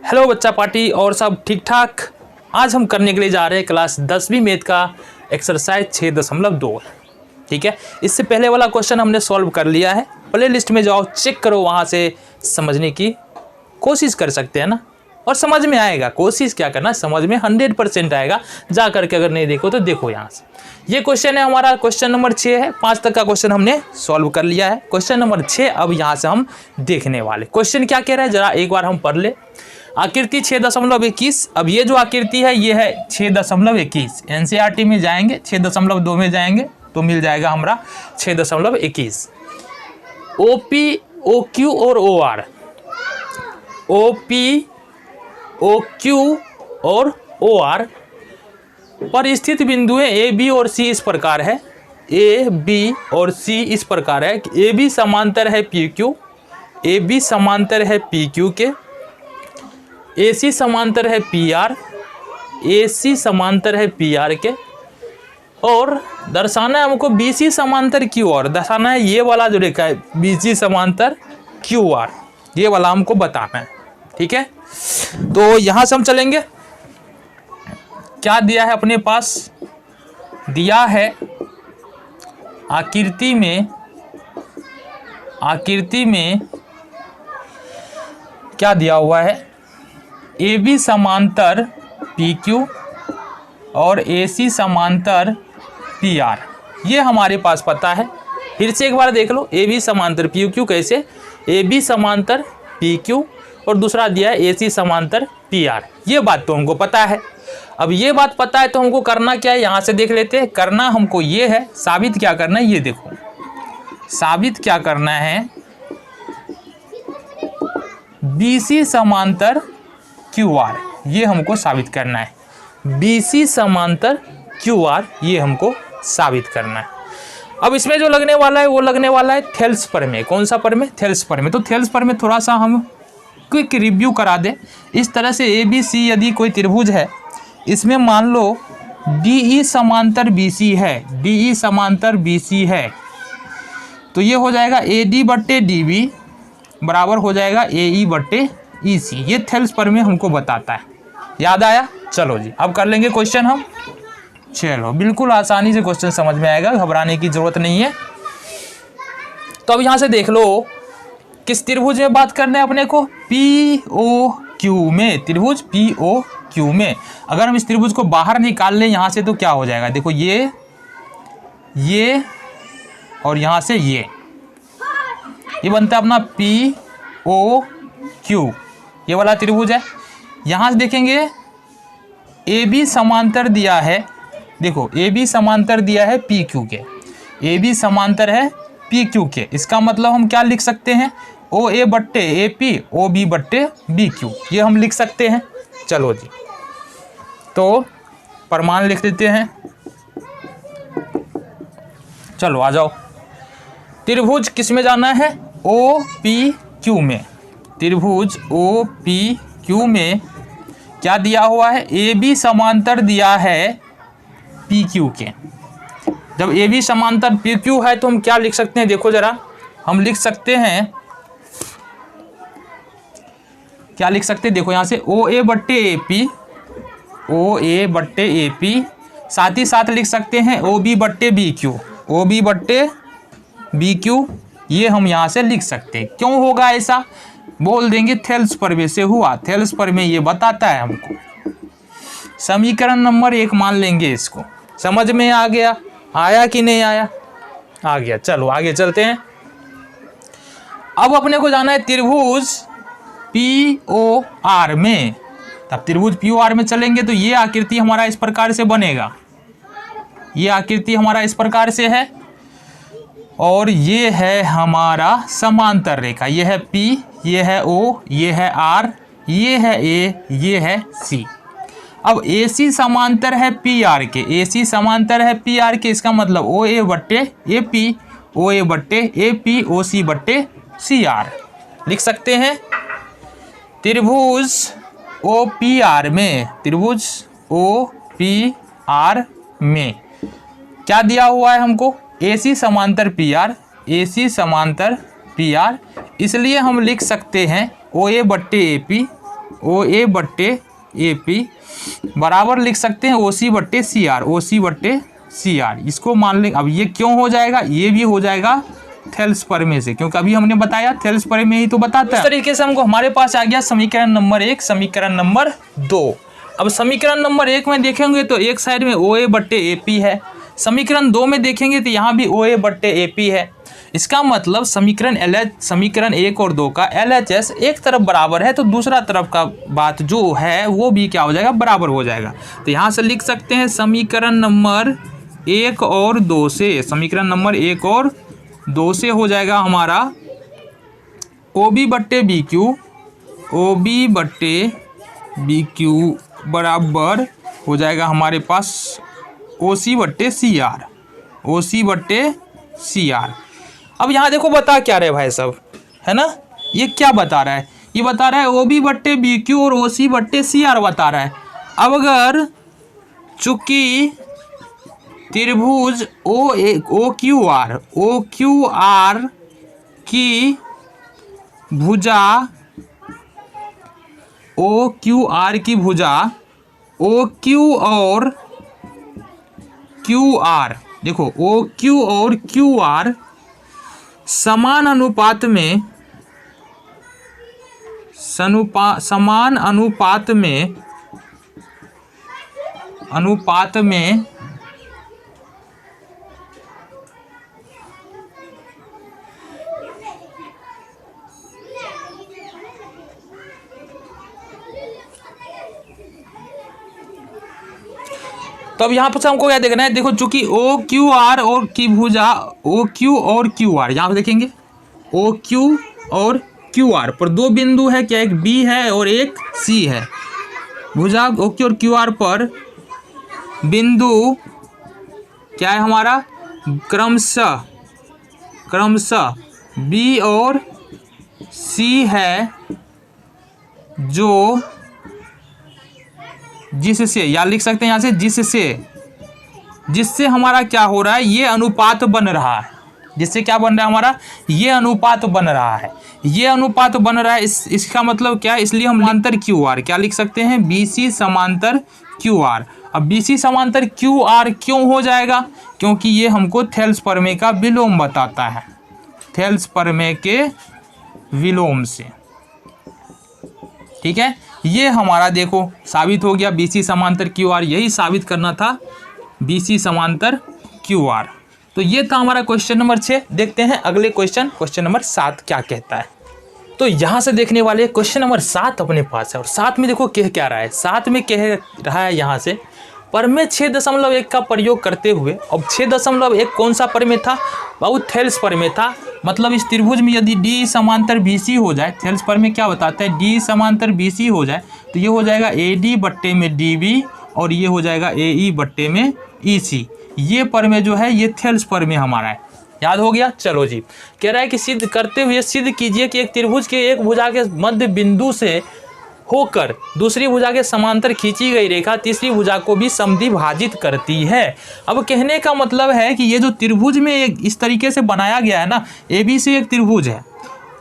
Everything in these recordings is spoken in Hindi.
हेलो बच्चा पार्टी और सब ठीक ठाक। आज हम करने के लिए जा रहे हैं क्लास 10वीं मैथ का एक्सरसाइज 6.2। ठीक है, इससे पहले वाला क्वेश्चन हमने सॉल्व कर लिया है। प्ले लिस्ट में जाओ, चेक करो, वहाँ से समझने की कोशिश कर सकते हैं ना, और समझ में आएगा। कोशिश क्या करना, समझ में 100% आएगा। जा करके अगर नहीं देखो तो देखो यहाँ से। ये क्वेश्चन है हमारा, क्वेश्चन नंबर 6 है। 5 तक का क्वेश्चन हमने सॉल्व कर लिया है। क्वेश्चन नंबर 6 अब यहाँ से हम देखने वाले। क्वेश्चन क्या कह रहा है जरा एक बार हम पढ़ ले। आकृति 6.21। अब ये जो आकृति है ये है 6.21। एनसीईआरटी में जाएंगे 6.2 में जाएंगे तो मिल जाएगा हमारा 6.21। ओपी, ओक्यू और ओआर, ओपी, ओक्यू और ओआर पर स्थित बिंदुएं ए बी और सी इस प्रकार है। ए बी और सी इस प्रकार है। ए बी समांतर है पी क्यू, ए बी समांतर है पी क्यू के, ए सी समांतर है पी आर, ए सी समांतर है पी आर के, और दर्शाना है हमको बी सी समांतर क्यू आर। दर्शाना है ये वाला जो रेखा है बी सी समांतर क्यू आर, ये वाला हमको बताना है। ठीक है, तो यहाँ से हम चलेंगे। क्या दिया है अपने पास, दिया है आकृति में क्या दिया हुआ है, ए बी समांतर पी क्यू और ए सी समांतर पी आर, ये हमारे पास पता है। फिर से एक बार देख लो, ए बी समांतर पी क्यू कैसे, ए बी समांतर पी क्यू और दूसरा दिया है ए सी समांतर पी आर, ये बात तो हमको पता है। अब ये बात पता है तो हमको करना क्या है, यहाँ से देख लेते हैं। करना हमको ये है, साबित क्या करना है, ये देखो साबित क्या करना है, बी सी समांतर क्यू आर, ये हमको साबित करना है। बी सी समांतर क्यू आर, ये हमको साबित करना है। अब इसमें जो लगने वाला है वो लगने वाला है थेल्स प्रमेय। कौन सा प्रमेय, थेल्स प्रमेय। तो थेल्स प्रमेय थोड़ा सा हम क्विक रिव्यू करा दे। इस तरह से ए बी सी यदि कोई त्रिभुज है, इसमें मान लो डी ई समांतर बी सी है, डी ई समांतर बी सी है, तो ये हो जाएगा ए डी बट्टे डी बी बराबर हो जाएगा ए ई बट्टे ई सी। ये थेल्स प्रमेय हमको बताता है। याद आया? चलो जी, अब कर लेंगे क्वेश्चन हम। चलो, बिल्कुल आसानी से क्वेश्चन समझ में आएगा, घबराने की जरूरत नहीं है। तो अब यहाँ से देख लो, किस त्रिभुज में बात करना है अपने को, पी ओ क्यू में, त्रिभुज पी ओ क्यू में। अगर हम इस त्रिभुज को बाहर निकाल लें यहाँ से तो क्या हो जाएगा, देखो ये और यहाँ से ये बनता है अपना पी ओ क्यू, ये वाला त्रिभुज है। यहाँ से देखेंगे ए बी समांतर दिया है, देखो ए बी समांतर दिया है पी क्यू के, ए बी समांतर है पी क्यू के। इसका मतलब हम क्या लिख सकते हैं, ओ ए बट्टे ए पी, ओ बी बट्टे बी क्यू, ये हम लिख सकते हैं। चलो जी, तो प्रमाण लिख देते हैं। चलो आ जाओ, त्रिभुज किस में जाना है, ओ पी क्यू में। त्रिभुज ओ पी क्यू में क्या दिया हुआ है, ए बी समांतर दिया है पी क्यू के। जब ए बी समांतर पी क्यू है तो हम क्या लिख सकते हैं, देखो जरा, हम लिख सकते हैं, क्या लिख सकते हैं, देखो यहाँ से ओ ए बट्टे ए पी, ओ ए बट्टे ए पी, साथ ही साथ लिख सकते हैं ओ बी बट्टे बी क्यू, ओ बी बट्टे बी क्यू, ये हम यहाँ से लिख सकते हैं। क्यों होगा ऐसा, बोल देंगे थेल्स प्रमेय से हुआ। थेल्स प्रमेय ये बताता है हमको। समीकरण नंबर 1 मान लेंगे इसको। समझ में आ गया, आया कि नहीं आया, आ गया। चलो आगे चलते हैं। अब अपने को जाना है त्रिभुज पी ओ आर में। तब त्रिभुज पी ओ आर में चलेंगे तो ये आकृति हमारा इस प्रकार से बनेगा, ये आकृति हमारा इस प्रकार से है, और ये है हमारा समांतर रेखा, ये है P, ये है O, ये है R, ये है A, ये है C। अब AC समांतर है PR के, AC समांतर है PR के, इसका मतलब OA बट्टे AP, OA बट्टे AP, OC बट्टे CR लिख सकते हैं। त्रिभुज OPR में, त्रिभुज OPR में क्या दिया हुआ है हमको, AC समांतर PR, AC समांतर PR, इसलिए हम लिख सकते हैं OA बट्टे AP, ओ ए बट्टे ए पी बराबर लिख सकते हैं ओ सी बट्टे सी आर, ओ सी बट्टे सी आर। इसको मान लें। अब ये क्यों हो जाएगा, ये भी हो जाएगा थेल्स प्रमेय से, क्योंकि अभी हमने बताया थेल्स प्रमेय ही तो बताता है। इस तरीके से हमको हमारे पास आ गया समीकरण नंबर 1, समीकरण नंबर 2। अब समीकरण नंबर 1 में देखेंगे तो एक साइड में ओ ए बट्टे ए पी है, समीकरण 2 में देखेंगे तो यहाँ भी ओ ए बट्टे ए पी है। इसका मतलब समीकरण समीकरण 1 और 2 का LHS एक तरफ बराबर है तो दूसरा तरफ का बात जो है वो भी क्या हो जाएगा, बराबर हो जाएगा। तो यहाँ से लिख सकते हैं समीकरण नंबर 1 और 2 से, समीकरण नंबर 1 और 2 से हो जाएगा हमारा ओ बी बट्टे बी क्यू, ओ बी बट्टे बी क्यू बराबर हो जाएगा हमारे पास ओ सी बट्टे सी आर, ओ सी बट्टे सी आर। अब यहाँ देखो बता क्या रहे भाई साहब, है ना, ये क्या बता रहा है, ये बता रहा है ओ बी बट्टे बी क्यू और ओ सी बट्टे सी आर बता रहा है। अब अगर चूंकि त्रिभुज ओ क्यू आर की भुजा ओ क्यू आर की भुजा ओ क्यू और क्यू आर, देखो ओ क्यू और क्यू आर समान अनुपात में तो अब यहाँ पर हमको क्या देखना है, देखो चूंकि ओ क्यू आर और की भुजा ओ क्यू और क्यू आर, यहाँ पे देखेंगे ओ क्यू और क्यू आर पर दो बिंदु है, क्या एक बी है और एक सी है। भुजा ओ क्यू और क्यू आर पर बिंदु क्या है हमारा, क्रमशः बी और सी है, जो जिससे, या लिख सकते हैं यहाँ से जिससे हमारा क्या हो रहा है, ये अनुपात बन रहा है। जिससे क्या बन रहा है हमारा, ये अनुपात बन रहा है, ये अनुपात बन रहा है। इसका मतलब क्या है, इसलिए हम समांतर क्यू आर क्या लिख सकते हैं, बी सी समांतर क्यू आर। अब बी सी समांतर क्यू आर क्यों हो जाएगा, क्योंकि ये हमको थेल्स प्रमेय का विलोम बताता है, थेल्स प्रमेय के विलोम से। ठीक है, ये हमारा देखो साबित हो गया, BC समांतर QR, यही साबित करना था, BC समांतर QR। तो ये था हमारा क्वेश्चन नंबर 6। देखते हैं अगले क्वेश्चन नंबर 7 क्या कहता है। तो यहाँ से देखने वाले क्वेश्चन नंबर 7 अपने पास है, और 7 में देखो कह क्या रहा है, 7 में कह रहा है यहाँ से प्रमेय 6.1 का प्रयोग करते हुए। अब 6.1 कौन सा प्रमेय था बाबू, थेल्स प्रमेय था। मतलब इस त्रिभुज में यदि D समांतर BC हो जाए, थेल्स प्रमेय क्या बताता है, D समांतर BC हो जाए तो ये हो जाएगा AD बट्टे में DB और ये हो जाएगा AE बट्टे में EC। ये प्रमेय जो है ये थेल्स प्रमेय हमारा है, याद हो गया। चलो जी, कह रहा है कि सिद्ध करते हुए सिद्ध कीजिए कि एक त्रिभुज के एक भुजा के मध्य बिंदु से होकर दूसरी भुजा के समांतर खींची गई रेखा तीसरी भुजा को भी समद्विभाजित करती है। अब कहने का मतलब है कि ये जो त्रिभुज में एक इस तरीके से बनाया गया है ना, AB से एक त्रिभुज है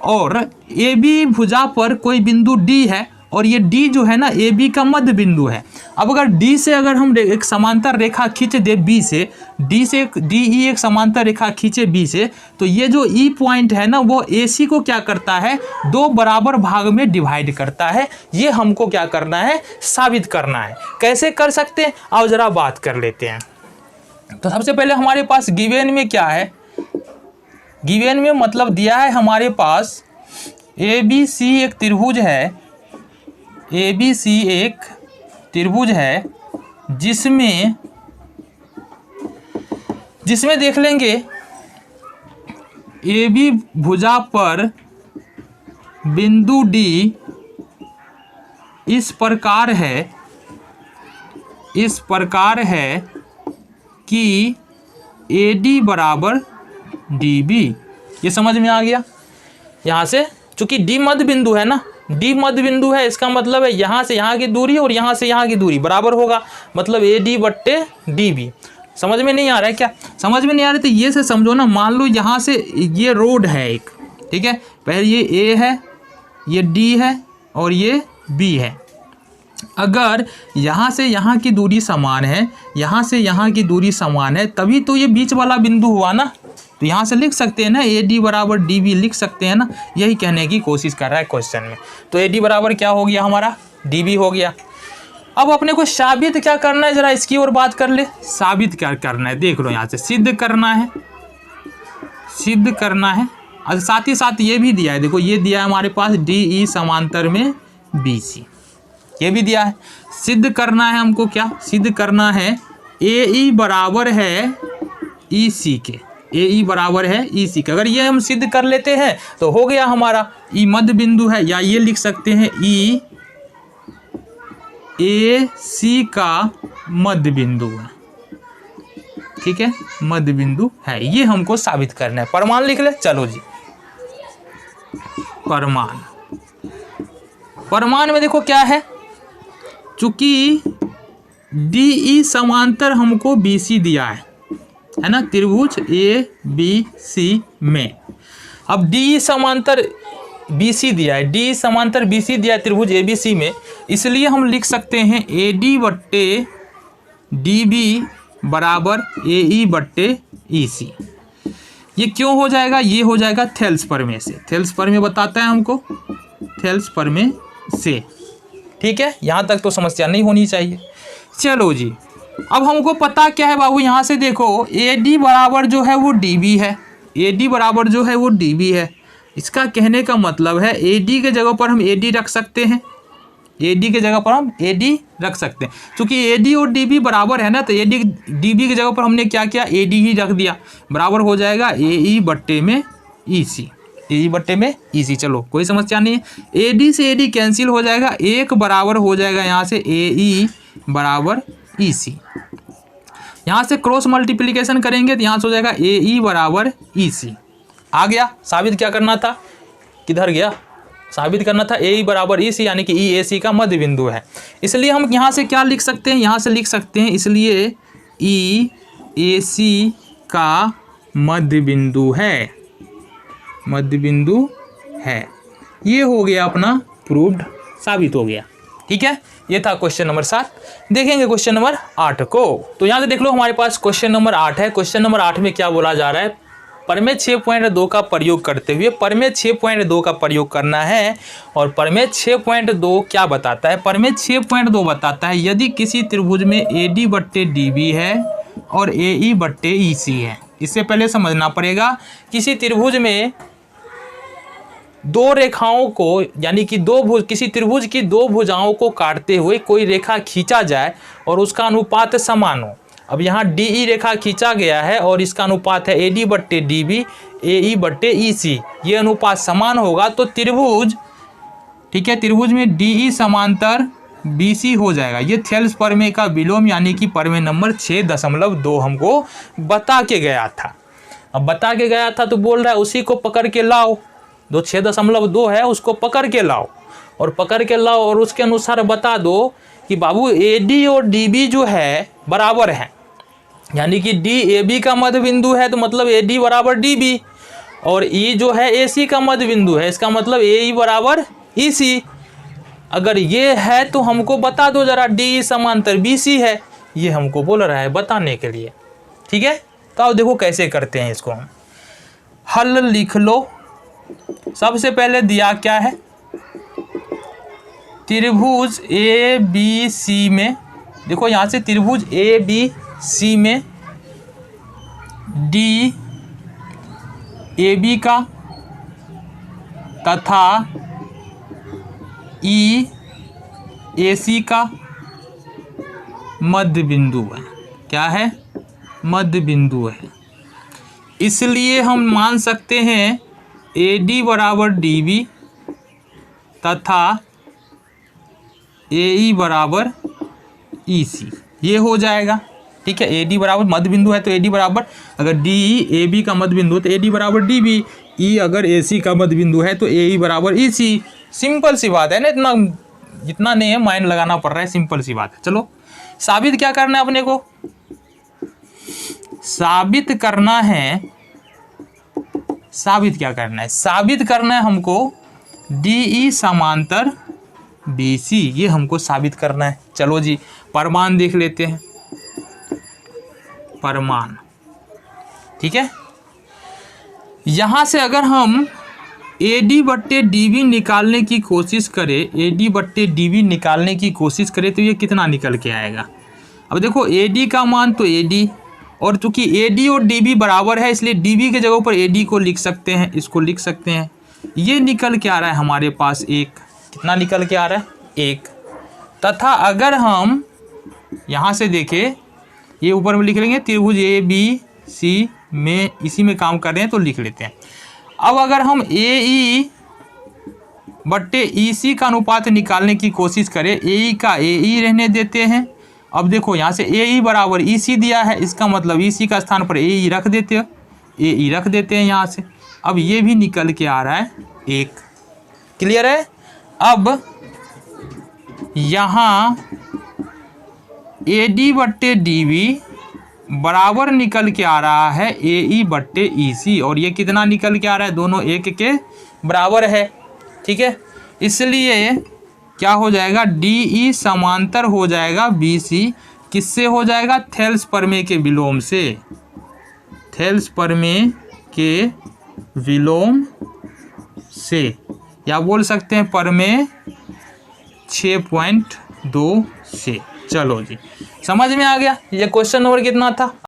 और AB भुजा पर कोई बिंदु D है और ये D जो है ना AB का मध्य बिंदु है। अब अगर D से अगर हम एक समांतर रेखा खींच दे B से, DE एक समांतर रेखा खींचे B से, तो ये जो E पॉइंट है ना वो AC को क्या करता है, 2 बराबर भाग में डिवाइड करता है। ये हमको क्या करना है, साबित करना है। कैसे कर सकते हैं आओ जरा बात कर लेते हैं। तो सबसे पहले हमारे पास गिवेन में क्या है, गिवेन में मतलब दिया है हमारे पास ABC एक त्रिभुज है, ABC एक त्रिभुज है जिसमें देख लेंगे AB भुजा पर बिंदु D इस प्रकार है कि AD बराबर DB। ये समझ में आ गया। यहाँ से चूंकि D मध्य बिंदु है ना, D मध्य बिंदु है, इसका मतलब है यहाँ से यहाँ की दूरी और यहाँ से यहाँ की दूरी बराबर होगा, मतलब AD बट्टे DB। समझ में नहीं आ रहा है क्या, समझ में नहीं आ रहा तो ये से समझो ना। मान लो यहाँ से ये रोड है एक, ठीक है, पहले ये A है, ये D है और ये बी है। अगर यहाँ से यहाँ की दूरी समान है, यहाँ से यहाँ की दूरी समान है, तभी तो ये बीच वाला बिंदु हुआ ना। तो यहाँ से लिख सकते हैं ना AD बराबर DB लिख सकते हैं ना, यही कहने की कोशिश कर रहा है क्वेश्चन में। तो AD बराबर क्या हो गया हमारा, DB हो गया। अब अपने को साबित क्या करना है, जरा इसकी और बात कर ले। साबित क्या करना है, देख लो यहाँ से सिद्ध करना है, सिद्ध करना है। और साथ ही साथ ये भी दिया है, देखो ये दिया है हमारे पास DE समांतर में BC, ये भी दिया है। सिद्ध करना है हमको, क्या सिद्ध करना है, AE बराबर है EC के, AE बराबर है EC के। अगर ये हम सिद्ध कर लेते हैं तो हो गया हमारा। E मध्य बिंदु है, या ये लिख सकते हैं E AC का मध्य बिंदु है, ठीक है, मध्य बिंदु है। ये हमको साबित करना है। प्रमाण लिख ले, चलो जी। प्रमाण, प्रमाण में देखो क्या है, चूंकि DE समांतर हमको BC दिया है ना, त्रिभुज ABC में। अब DE समांतर BC दिया है, DE समांतर BC दिया है त्रिभुज ABC में, इसलिए हम लिख सकते हैं AD बट्टे DB बराबर AE बट्टे EC। ये क्यों हो जाएगा, ये हो जाएगा थेल्स प्रमेय से। थेल्स प्रमेय बताता है हमको, थेल्स प्रमेय से, ठीक है। यहाँ तक तो समस्या नहीं होनी चाहिए। चलो जी, अब हमको पता क्या है बाबू, यहाँ से देखो AD बराबर जो है वो DB है, AD बराबर जो है वो DB है। इसका कहने का मतलब है AD के जगह पर हम AD रख सकते हैं, AD के जगह पर हम AD रख सकते हैं। क्योंकि AD और DB बराबर है ना, तो AD DB की जगह पर हमने क्या किया, AD ही रख दिया। बराबर हो जाएगा AE बट्टे में EC, AE बट्टे में EC। चलो कोई समस्या नहीं है। AD से AD कैंसिल हो जाएगा, एक बराबर हो जाएगा यहाँ से AE बराबर EC। यहाँ से क्रॉस मल्टीप्लिकेशन करेंगे तो यहाँ से हो जाएगा AE बराबर EC। आ गया। साबित क्या करना था, किधर गया, साबित करना था AE बराबर EC, यानी कि EAC का मध्य बिंदु है। इसलिए हम यहाँ से क्या लिख सकते हैं, यहाँ से लिख सकते हैं, इसलिए EAC का मध्य बिंदु है, मध्य बिंदु है। ये हो गया अपना प्रूव्ड, साबित हो गया, ठीक है। ये था क्वेश्चन नंबर 7। देखेंगे क्वेश्चन नंबर 8 को। तो यहाँ से देख लो हमारे पास क्वेश्चन नंबर 8 है। क्वेश्चन नंबर 8 में क्या बोला जा रहा है, प्रमेय 6.2 का प्रयोग करते हुए, प्रमेय 6.2 का प्रयोग करना है। और प्रमेय 6.2 क्या बताता है, प्रमेय 6.2 बताता है यदि किसी त्रिभुज में AD बट्टे DB है और AE बट्टे EC है। इससे पहले समझना पड़ेगा, किसी त्रिभुज में दो रेखाओं को, यानी कि किसी त्रिभुज की दो भुजाओं को काटते हुए कोई रेखा खींचा जाए और उसका अनुपात समान हो। अब यहाँ DE रेखा खींचा गया है और इसका अनुपात है AD बट्टे DB, AE बट्टे EC। ये अनुपात समान होगा तो त्रिभुज, ठीक है, त्रिभुज में DE समांतर BC हो जाएगा। ये थेल्स प्रमेय का विलोम, यानी कि प्रमेय नंबर 6.2 हमको बता के गया था। अब बता के गया था तो बोल रहा है उसी को पकड़ के लाओ, जो 6.2 है उसको पकड़ के लाओ, और पकड़ के लाओ और उसके अनुसार बता दो कि बाबू AD और DB जो है बराबर है, यानी कि DAB का मध्य बिंदु है तो मतलब AD बराबर DB, और E जो है AC का मध्य बिंदु है, इसका मतलब AE बराबर EC। अगर ये है तो हमको बता दो जरा DE समांतर BC है, ये हमको बोल रहा है बताने के लिए, ठीक है। तो अब देखो कैसे करते हैं इसको, हम हल लिख लो। सबसे पहले दिया क्या है, त्रिभुज ABC में, देखो यहाँ से त्रिभुज ABC में DAB का तथा EAC का मध्य बिंदु है। क्या है, मध्य बिंदु है। इसलिए हम मान सकते हैं AD बराबर DB तथा AE बराबर EC, ये हो जाएगा, ठीक है। AD बराबर मध्य बिंदु है तो AD बराबर, अगर DE AB का मध्य बिंदु है तो AD बराबर DB, E अगर AC का मध्य बिंदु है तो AE बराबर EC। सिंपल सी बात है ना, इतना नहीं है माइंड लगाना पड़ रहा है, सिंपल सी बात है। चलो साबित क्या करना है अपने को, साबित करना है, साबित क्या करना है, साबित करना है हमको DE समांतर BC, ये हमको साबित करना है। चलो जी परमान देख लेते हैं, परमान। ठीक है, यहाँ से अगर हम AD बट्टे DB निकालने की कोशिश करें, AD बट्टे DB निकालने की कोशिश करें तो ये कितना निकल के आएगा। अब देखो AD का मान तो AD, और चूंकि AD और DB बराबर है इसलिए DB के जगह पर AD को लिख सकते हैं, इसको लिख सकते हैं। ये निकल के आ रहा है हमारे पास 1। कितना निकल के आ रहा है? 1। तथा अगर हम यहाँ से देखें, ये ऊपर में लिख लेंगे त्रिभुज ABC में, इसी में काम कर रहे हैं तो लिख लेते हैं। अब अगर हम AE बट्टे EC का अनुपात निकालने की कोशिश करें, AE का AE रहने देते हैं। अब देखो यहाँ से AE बराबर EC दिया है, इसका मतलब EC का स्थान पर AE रख देते हो, AE रख देते हैं यहाँ से। अब ये भी निकल के आ रहा है 1। क्लियर है? अब यहाँ AD बट्टे DB बराबर निकल के आ रहा है AE बट्टे EC, और ये कितना निकल के आ रहा है? दोनों 1 के बराबर है। ठीक है, इसलिए क्या हो जाएगा? DE समांतर हो जाएगा BC। किससे हो जाएगा? थेल्स प्रमेय के विलोम से, थेल्स प्रमेय के विलोम से, या बोल सकते हैं प्रमेय 6.2 से। चलो जी समझ में आ गया। ये क्वेश्चन नंबर कितना था?